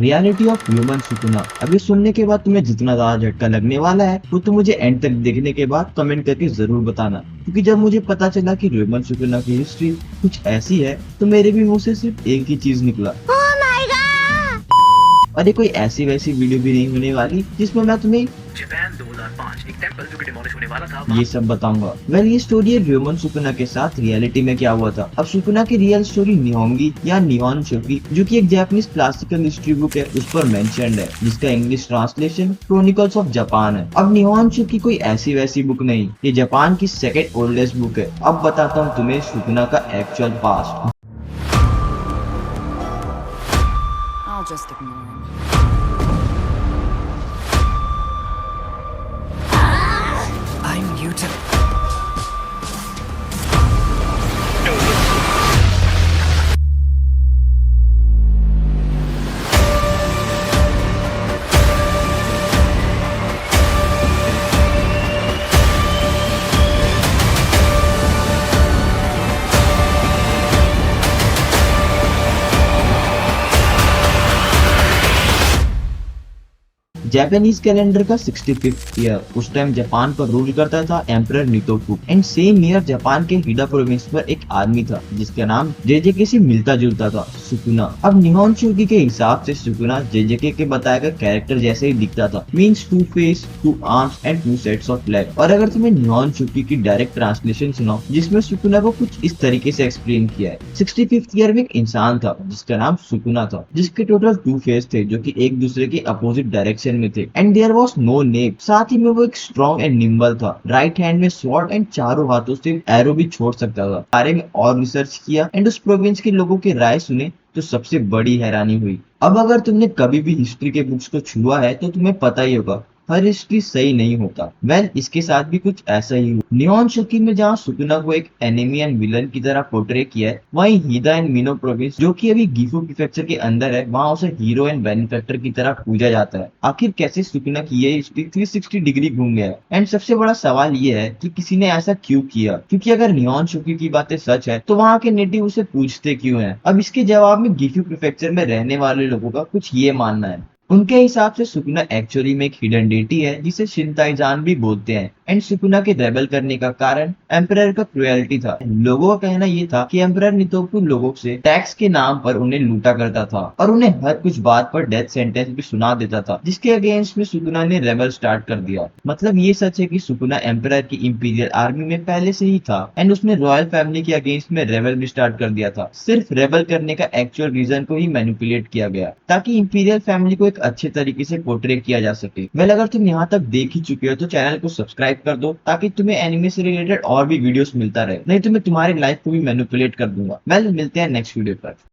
Reality of human Sukuna. अभी सुनने के बाद तुम्हें जितना ज्यादा झटका लगने वाला है वो तुम मुझे एंड तक देखने के बाद कमेंट करके जरूर बताना, क्योंकि जब मुझे पता चला कि ह्यूमन सुकुना की हिस्ट्री कुछ ऐसी है तो मेरे भी मुंह से सिर्फ एक ही चीज निकला। और ये कोई ऐसी वैसी वीडियो भी नहीं होने वाली जिसमें मैं तुम्हें जापान 2005 एक टेंपल जो कि डिमोलिश होने वाला था ये सब बताऊंगा। वेल ये स्टोरी है ह्यूमन सुकुना के साथ रियलिटी में क्या हुआ था। अब सुकुना की रियल स्टोरी निहोंगी या निहॉन शोकी, जो कि एक जापानीज क्लासिकल हिस्ट्री बुक है, उस पर मेंशन्ड है, जिसका English translation chronicles of Japan है। अब निहॉन शोकी कोई ऐसी वैसी बुक नहीं, ये जापान की सेकंड ओल्डेस्ट बुक है। अब बताता हूँ तुम्हें सुकुना का actual past. I'll just ignore him. I'm mutant. Japanese calendar का 65th ईयर, उस टाइम जापान पर रूल करता था emperor Nintoku. And same year Japan के हिडा प्रोविंस पर एक आर्मी था जिसका नाम जेजेके से मिलता जुलता था, सुकुना। अब निहॉन शोकी के हिसाब से सुकुना जेजेके के बताए गए कैरेक्टर जैसे ही दिखता था, means 2 face, 2 arms and 2 sets of leg. और अगर तुम्हें निहॉन शोकी की डायरेक्ट ट्रांसलेशन सुनाओ जिसमें सुकुना को कुछ इस तरीके से एक्सप्लेन किया है। 65th ईयर में एक इंसान था जिसका नाम सुकुना था, जिसके टोटल 2 फेस थे जो कि एक दूसरे के अपोजिट डायरेक्शन में थे। And there was no name. साथ ही में वो एक स्ट्रॉन्ग एंड निम्बल था, राइट हैंड में स्वॉर्ड एंड चारों हाथों से एरो भी छोड़ सकता था। बारे में और रिसर्च किया एंड उस प्रोविंस के लोगों के राय सुने तो सबसे बड़ी हैरानी हुई। अब अगर तुमने कभी भी हिस्ट्री के बुक्स को छुआ है तो तुम्हें पता ही होगा हर हिस्ट्री सही नहीं होता। वेल इसके साथ भी कुछ ऐसा ही हुआ। निहॉन शोकी में जहाँ सुकुना को एक एनिमी एंड विलन की तरह पोर्ट्रे किया है, वहीं हिदा एंड मिनो प्रोविंस जो कि अभी गिफू प्रीफेक्चर के अंदर है, वहाँ उसे हीरो एंड बेनिफैक्टर की तरह पूजा जाता है। आखिर कैसे सुकुना की ये हिस्ट्री 360 डिग्री घूम गया है? एंड सबसे बड़ा सवाल ये है कि किसी ने ऐसा क्यों किया, क्योंकि अगर निहॉन शोकी की बातें सच है तो वहाँ के नेटिव उसे पूछते क्यों है। अब इसके जवाब में गिफू प्रीफेक्चर में रहने वाले लोगों का कुछ ये मानना है। उनके हिसाब से सुकुना एक्चुअली में एक हिडन डेटी है जिसे शिनताइजान भी बोलते हैं। एंड सुकुना के रेबल करने का कारण एम्परर का क्रुएल्टी था। लोगों का कहना ये था कि एम्परर नितोकु लोगों से टैक्स के नाम पर उन्हें लूटा करता था और उन्हें हर कुछ बात पर डेथ सेंटेंस भी सुना देता था, जिसके अगेंस्ट में सुकुना ने रेबल स्टार्ट कर दिया। मतलब ये सच है कि सुकुना एम्परर की इंपीरियल आर्मी में पहले से ही था एंड उसने रॉयल फैमिली के अगेंस्ट में रेबल भी स्टार्ट कर दिया था। सिर्फ रेबल करने का एक्चुअल रीजन को ही मैनिपुलेट किया गया ताकि इंपीरियल फैमिली को एक अच्छे तरीके से पोर्ट्रे किया जा सके। वेल अगर तुम यहाँ तक देख ही चुके हो तो चैनल को सब्सक्राइब कर दो ताकि तुम्हें एनिमे से रिलेटेड और भी वीडियोस मिलता रहे, नहीं तो मैं तुम्हारी लाइफ को भी मैनिपुलेट कर दूंगा। वेल मिलते हैं नेक्स्ट वीडियो पर।